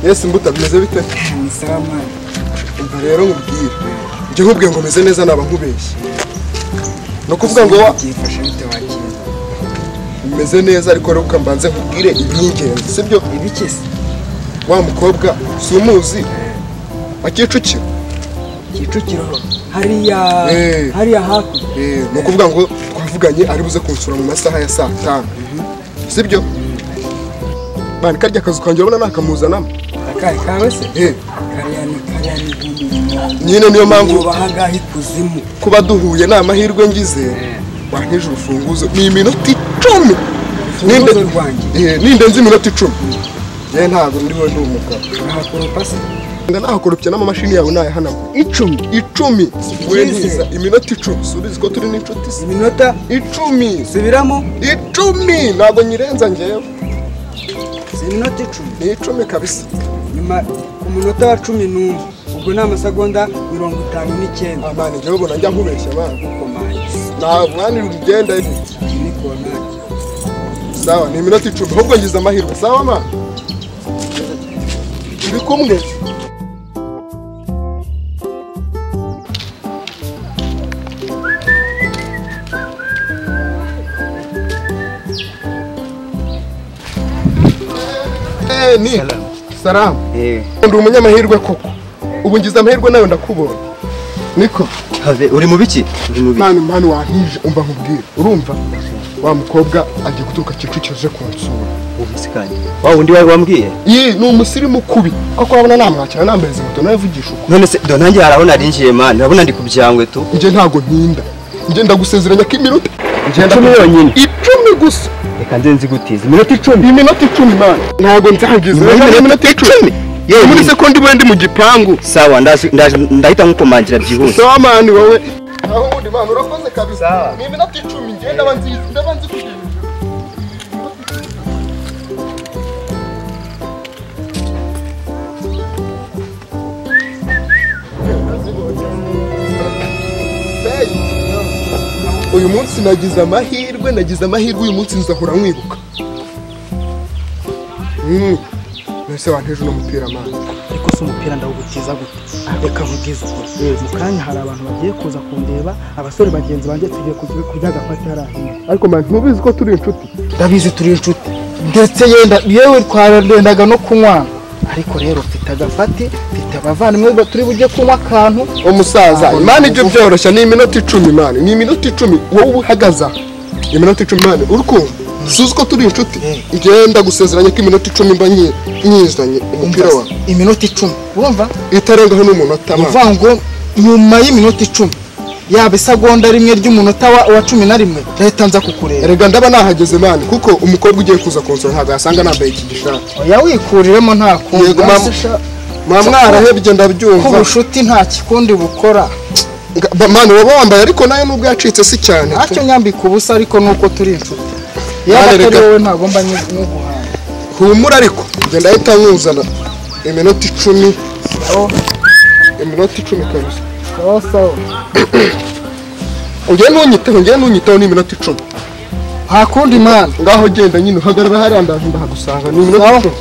Yes mbuta bimeze bite? Ni salama. Umva rero nkubwire. Nje nkubwiye ngo meze neza naba nkubeshye. No kuvuga ngo gifasha bite wakira. Umeze neza ariko rero ukambanze nkubwire ibingenzi, sibyo? Ibikese. Wa mukobwa sumuzi. Akicukiro. Kicukiro hariya haku. No kuvuga ngo twavuganye ari buze kunsura mu masaha ya saa 5. Sibyo? Bani karya kazu kanje urabona nakamuzanamo. Akari kawe se? Kariya nyine niyo mpamvu bahanga ikuzimu kuba duhuye na amahirwe ngize wankije urufunguzo ni iminota 10 ninde nzi iminota 10 ye ntabwo ndi we ndumugabo nakoropa se nakoropye n'amamashini yawe naye hana 10 we ntiza iminota 10 subiza ko turi n'inshuti iminota 10 subiramo 10 ntabwo nyirenza ngewe iminota 10 kabisa nyuma ku munota wa 11 ubwo ni amasegonda 59 amane ngewe ubona njya nkubeshya bana uko manje nta mwani rugenda ni kona sawa ni iminota 10 ahubwo ngize amahirwe sawa ma uri kumwe ni Salam. Ndi umunyamahirwe koko. Ubu ngize amahirwe nayo ndakubona. Niko. Have uri mu biki? Uri mu biki? Mani wantije umva nkubwira. Urumva? Wa mukobwa agiye guturuka Kicukiro je kunsura. Uwo musikanye. Wa wundi wambwiye? Ni umusirimu kubi. Ako abona namwakira nambereza moto nawe vugisha uko. None se do nanjye harabona arinjiye man. Urabona ndi kubyangwe tu. Nje ntago ntinda. Nje ndagusezeranya ko iminota. Nje ndakuyonyine. 10 gusa. Reka ndenzi gutiza. Iminota 10. Iminota 10 man. Ntago nzagize. Iminota 10. Yewe muri sekondi bwe ndi mu gipangu. Sawa ndahita nkukomangira byihuse. Sawa man wowe. Aho undi man urakoze kabisa. Ni iminota 10 ngenda banzi kugenda. Uyu munsi nagize amahirwe uyu munsi nzahora mwibuka. Nese wanteje no mupira man. Ariko se umupira ndawugutiza gute? Reka vugiza uko. Mu kanya hari abantu bagiye kuza kundeba, abasore bagenzi banje tugiye kurya agafata harahiye. Ariko man ntubizi ko turi inshuti. Ndabizi turi inshuti. Ndetse yewe twarendaga no kunywa. Ariko rero mfite agafati, mfite abavandimwe turi bujye kunywa akantu. Umusaza imana ibyo byoroshya ni iminota 10 man. Ni iminota 10 wowe uhagaza. Iminota 10 man urukumva. Suzi ko turi inshuti. Ngenda gusezeranya ko iminota 10 mba nyizanye umupira wa. Iminota 10. Urumva? Itarengaho n'umunota man. Uvango nyuma y'iminota 10. Yaba isagonda rimwe ry'umunota wa 11 leta nza kukureba. Erega ndaba nahageze man kuko umukobwa ugiye kuza konsora ntago yasanga nambaye iki gishati. Oya wikuriremo nta kundi. Yego mwamwarahebye ndabyumva. Ko bushuti nta kikundi bukora. Man waba wambaye ariko nayo nubwo yacitse si cyane. Ntacyo nyambika ubusa ariko nuko turi inshuti. Yaba atari wowe ntagomba n'uguhana. Humura ariko ngenda ahita nkuzana iminota 10. Iminota 10 kabisa. Sawa. Ungeye nunyitaho ni iminota 10. Hakundi man. Ngaho genda nyine uhagarara hari andaje ndahagusanga ni iminota 10.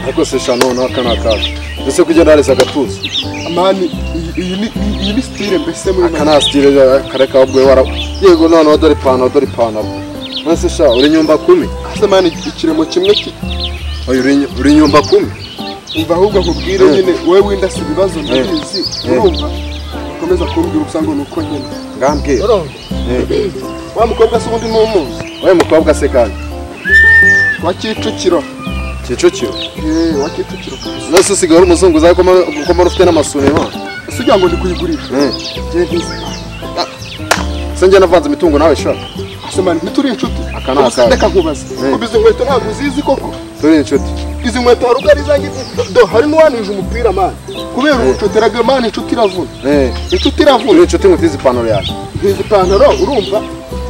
Ariko se shano n'akanaka. Ese kugenda hareza agatuza. Amani iyi ni style mbese muri Kana style kareka ubwe wara. Yego none odori pana. Nase sha uri nyumba 10. ase mani ikiremo kimwe uri nyumba 10. Umva ahubwo nkubwire nyine wewe windase ibibazo ndabizi. Urumva? Komeza kumbwira usanga nuko nyine. Ngambye. Wa mukobwa se ubundi n'umuzi. Wewe mukobwa se kandi. wa Kicukiro. Kicukiro Wa Kicukiro. nose usigaye uri umuzungu uzaye ko mbona ufite n'amasuri ma Sigira ngo ndi kuyigurisha. se njye navanze imitungo nawe sha Asemani nituri inshuti. Aka ni akazi. Reka nkubaze. Ubize inkweto ntabwo uzizi koko. turi inshuti Izi nkweto hari ubwo ari izanjye do hari n'uwanije umupira mani. Kubera ubucuti raga mani inshuti iravuna. Inshuti turi iravuna. inshuti ngo utizi ipantaro yawe Izi pantaro urumva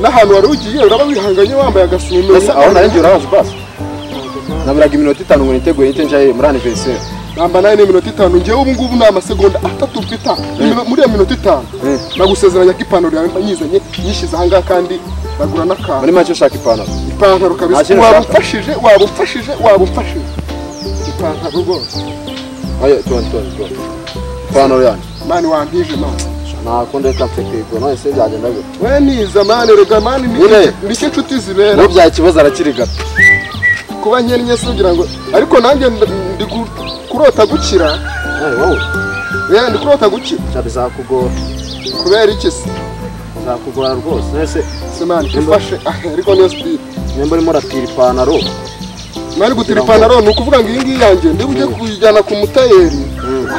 n'ahantu wari ugiye uraba wihanganye wambaye agasume. ese aho nari ngiye urahaje basi naburaga iminota 5 ngo niteguye nite njaye muri anniversaire Namba nayo ni minota 5 ngewe ubu ngubu ni amasegonda 3 mfita. Muri iyo minota 5 nagusezeranya ko ipantaro yawe nyizanye nyishize ahangaha kandi bagura n'akantu. muri make ushaka ipantaro Ipantaro kabisa wabufashije ipantaro rwose. ayo ipantaro yanjye Mani wantije mani. nakunda reka mfekego none se byagenda gute We niza mani rega mani ni cyo inshuti zibera. no bya kibazo arakiri gato Kuba nkennye sugira ngo ariko nanjye ndi kurota gukira. wowe Ndi kurota gukira. bizakugora Kubera iki se? bizakugora rwose ese Semani ifashe ariko niyo speed. nimba urimo uratira ipantaro Mari gutira ipantaro ni ukuvuga ngo iyi ngiyi yanjye ndi bujye kuyijyana ku mutayeri.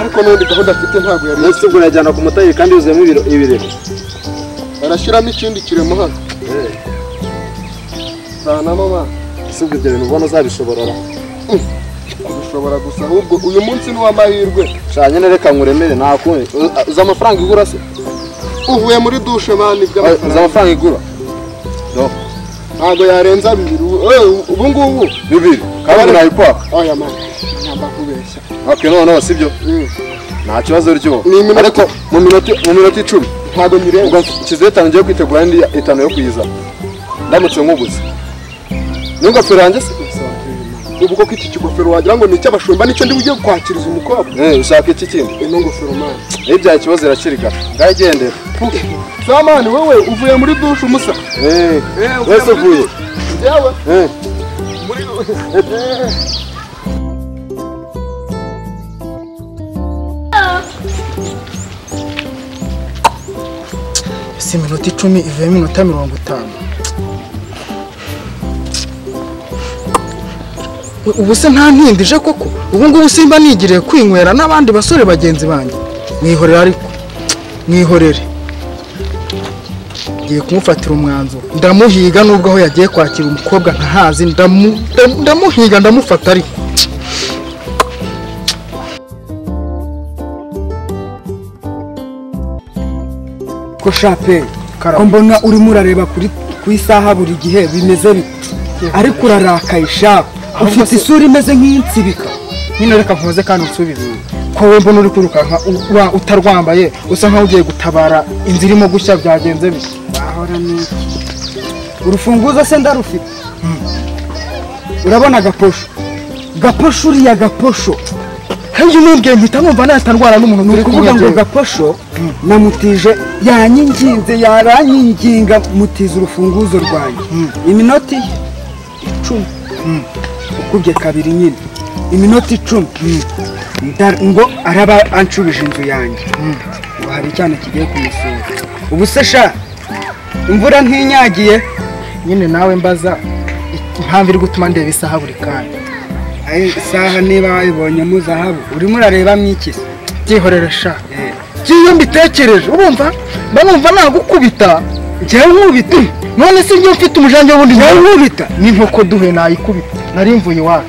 Ariko n'undi gahunda afite ntabwo yari. ese ubwo urajyana ku mutayeri kandi yuzuyemo ibirego Arashyiramo ikindi kiremo hano. Sana mama. ese ubwo ibyo bintu ubona uzabishoborora Ushobora gusa ahubwo uyu munsi ni w'amahirwe. cyane nereka nkuremere nakuye uza amafaranga igura se Uvuye muri douche mani uza bw'amafaranga. amafaranga igura no Ntabwo yarenza 2. Ubu ngubu bibiri kandi nayikwaka oya mani. Namba kubeshya. okay no sibyo nta kibazo ryo Ni iminota- ariko mu minota 10 Ntabwo nyirenga. ubwo kizere tanu ngiye kwitegura indi 5 yo kuyiza ndamutse nkubuze n'ingofero yanjye se Ubwo ko iki kigofero wagira ngo ni icy'abashumba nicyo ndi bujye kwakiriza umukobwa. ushaka iki kindi Ino ngofero mani. ibya kibazo irakiri gato ngagendera Samani wewe uvuye muri douche umusa. wese uvuye Yewe muri si iminota 10 ivuye iminota 50. Ubu se nta ntindije koko ubu ngubu simba nigiriye kwinywera n'abandi basore bagenzi banjye. Mwihorere ariko mwihorere ngiye kumufatira umwanzuro ndamuhiga nubwo aho yagiye kwakira umukobwa ntahazi ndamuhiga ndamufata ariko ko shape ko mbona urimo urareba ku isaha buri gihe bimeze bite ariko urarakaye shape ufite isura imeze nk'insibika nyine reka nkoze kandi unsubize ko we mbona uri kwirukanka utarwambaye usa nkaho ugiye gutabara inzira irimo gushya byagenze bite ahora niki urufunguzo se ndarufite urabona gaposho uriya gaposho kandi nubwiye mpita numva natarwara n'umuntu ni ukuvuga ngo gaposho namutije yanyinginze yaranyinginga mutiza urufunguzo rwanjye iminota 10 ukubye kabiri nyine iminota 10 ngo araba anshubije inzu yanjye ngo hari cyane kigiye kumusura ubu se sha imvura ntinyagiye nyine nawe mbaza impamvu iri gutuma ndeba isaha buri kanya isaha niba wayibonyemo zahabu urimo urarebamo iki se byihorere sha iyo mbitekereje urumva mba numva nagukubita njyewe nkubita none se njye mfite umujanje wundi njyewe nkubita n'inkoko duhe nayikubita nari mvuye iwacu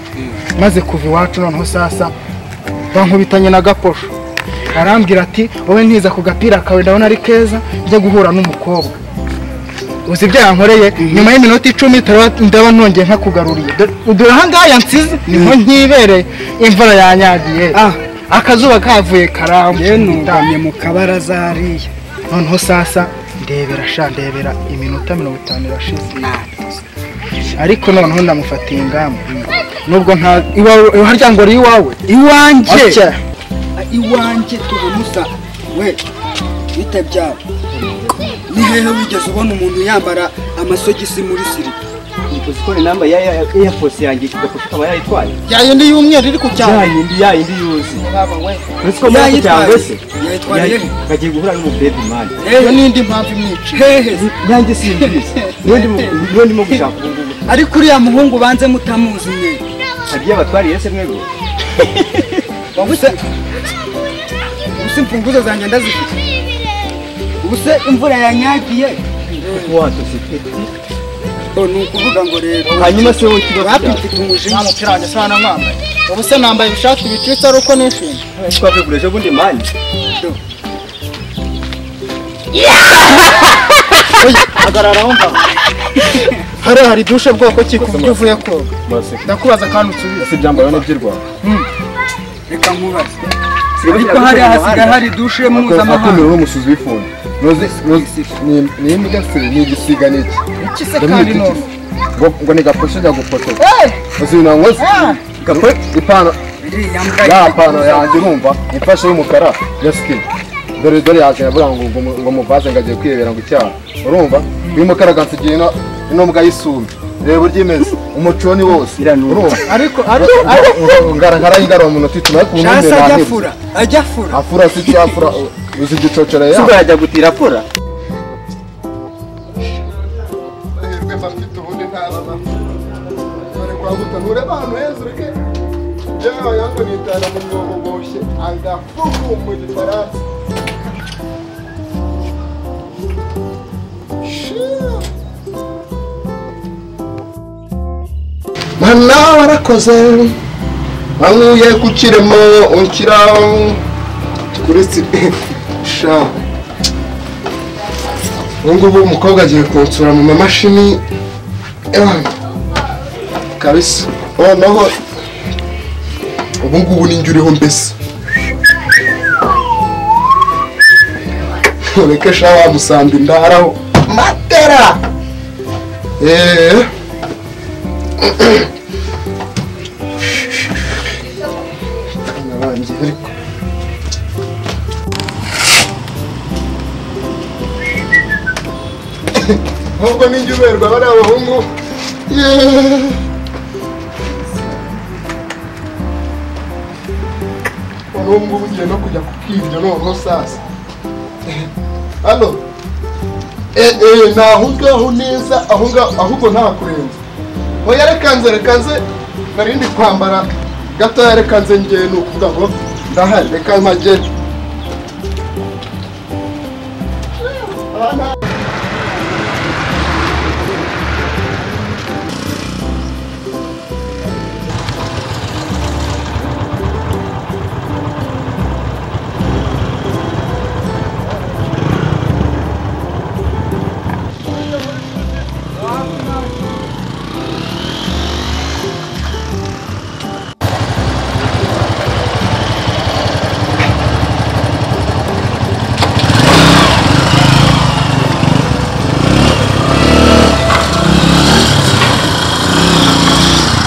maze kuva iwacu noneho sasa bankubitanye na gaposho arambwira ati wowe ntiza ku gapira kawe ndabona ari keza njya guhura n'umukobwa uzi ibyo yankoreye nyuma y'iminota 10 ndaba nongeye nkakugaruriye dore ahangaha yansize niho nkibereye imvura yanyagiye akazuba kavuye karambuye nungamye mu kabaraza hariya noneho sasa ndebera iminota 50 irashize ariko noneho ndamufatiye ingamba nubwo nta harya ngo ari iwawe iwanjye tuhamusa we bitabyara ni hehe wigeze ubona umuntu yambara amasogisi muri siri uzi ko inamba ya Airforce yanjye igafasha akaba yayitwaye yayindi y'umweru iri ku cyangwa yayindi yuzi uzi ko muri cyangwa se gagiye guhura n'umubebi man iyo nindi mpamvu imwica hehe yanjye simbizi niyo ndimo gushaka ariko uriya muhungu banze mutamuzi mwe Agiye abatwariye se mwego. ubuse imfunguzo zanjye ndazifite ubuse imvura yanyagiye Wato sifite. ni ukuvuga ngo rero Hanyuma se wowe kibazo wapi cyawe. mfite umujinya nta mupira wanjye sana mwambaye ubu se nambaye ishati bicitse ari uko nishimye Twabigureje bundi mani. hagarara aho ngaho hariya hari dushe bwoko ki ku buryo uvuye koga Muraseka. ndakubaza kandi usubize Ese byambaye n'ibyirwa. reka nkubaze ariko hariya hasigaye hari dushe mpuzamahanga akumiro n'umusuzi w'ifundi. Ni imbwa se ni igisiga n'iki? iki se kandi none Ngo ni gaposhe njya gufotora. Uzi nangoze. Gapo ipano iriya mbwa ya pano yanjye urumva ifashe y'umukara ya skin. Dore yaje yavuga ngo muvaze ngagiye kwibera ngo icyaha. Urumva? Uyu mukara gansigiye ino mbwa y'isumbi. Reba uryimeze umuconi wose. Urumva? ariko Ngara ingaro mu noti tuma ku shasa ntumbe ajya fura afura si cyafura uzi gicocera ya. Suba yajya gutira pora. ureba ahantu heza ureke yewe yango nitana mu mwobo boshye agafuku mu gifaransa mana warakoze wankuye ku kiremo unshyira kuri sha ubungubu umukobwa agiye kunsura mu mamashini kabisa noneho ubungubu ninjye uriho mbese reka sha wamusanga indaraho matera narangiye ariko ahubwo ninjye uberwa bariya bahungu n'ubu ngubu ugiye no kujya kukirya noneho sasa hano ni aho ngaho neza aho ngaho ahubwo nta kurenza oya reka nze narindi kwambara gatoya reka nze njye ni ukuvuga ngo ndahari reka mpagere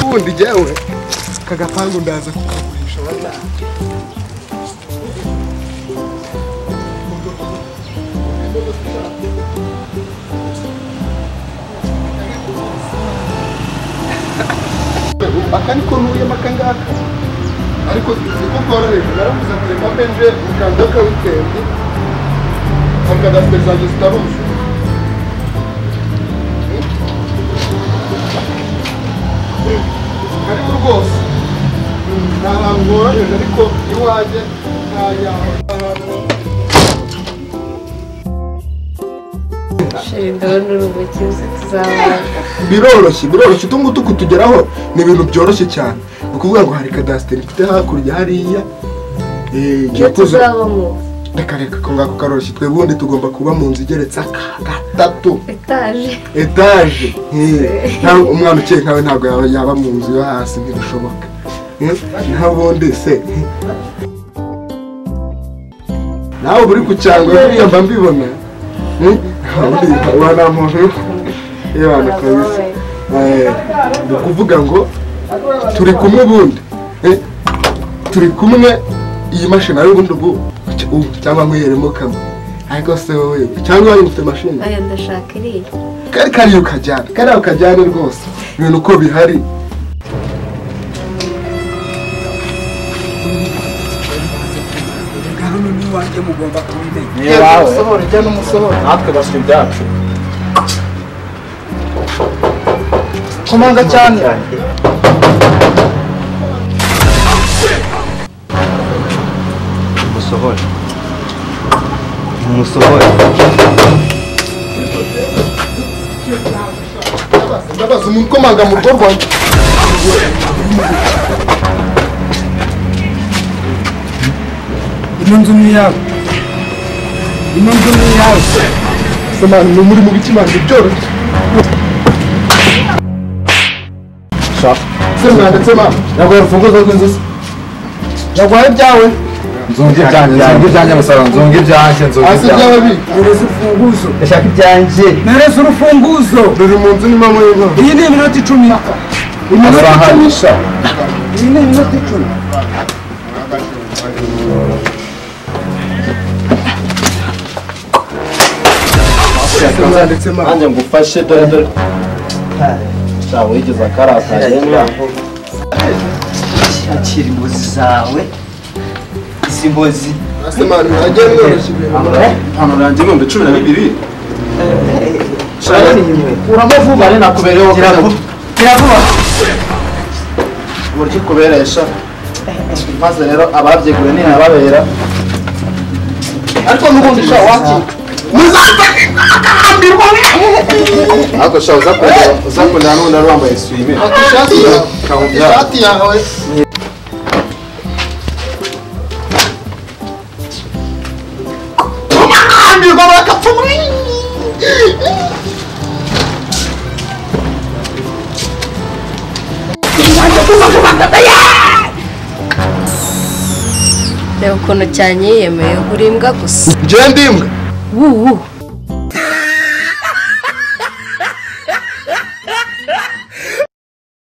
ubundi jyewe aka gapangu ndaza kukagurisha wala aka niko ntuyemo aka ngaka ariko niko koroheje naravuze ngo reka mbe nje mu kanzu ka wikendi akadasite zanjye zitarushye ariko rwose ni ahantu horoheje ariko iwanjye nta yaho biroroshye utu ngutu kutugeraho ni ibintu byoroshye cyane ni ukuvuga ngo hari kadasiteri mfite hakurya hariya reka ko ngako karoroshye twebwe ubundi tugomba kuba mu nzu igeretse gatatu etaje umwana ukeye nkawe ntabwo yaba mu nzu yo hasi ntibishoboka ntabundi se nawe uri ku cyangwa buriya mba mbibona wa nta muntu y'abantu kabisa ni ukuvuga ngo turi kumwe ubundi turi kumwe iyi mashini ari ubundi ubu cyangwa nkuyeremo kamwe ariko se wowe cyangwa wari ufite mashini aya ndashaka iriya kariya ukajyane rwose ibintu uko bihari hano n'iwanjye mugomba kubimenya Yewe umusohoro jya n'umusohoro natwe baswe ibyacu. komanga cyane umusohore umusohore ndabaza umuntu ukomanga mu rugo rwanjye ino nzu ni iyawe ino nzu ni iyawe se mani ni muri mu biki mani byoroshye se mwanditse mani Yaguye urufunguzo rw'inzu se. yaguhaye ibyawe Nzunga ibyanjye musaro, nzunga ibyanjye, hasi ibyawe bi nereza urufunguzo ndashaka ibyanjye nereza urufunguzo ruri mu nzu n'imamo y'inka iyi ni iminota 10 iminota icumi sha iyi ni iminota 10 mwanditse mani nanjye ngufashe dore sha wigeze akarakaye akira imbozi zawe izi mbozi ase mani ntajya mworoshye ibintu hano nanjye ibihumbi 12 uramo vuba ari nakubereho kiravuba uburyo ukuberesha maze rero ababyeguye ntihababera ariko n'ubundi sha wakira ariko sha uzakundana n'ubundi wari wambaye swime ishati yawe reba ukuntu cyane yiyemeye uri imbwa gusa njye ndi imbwa wuwu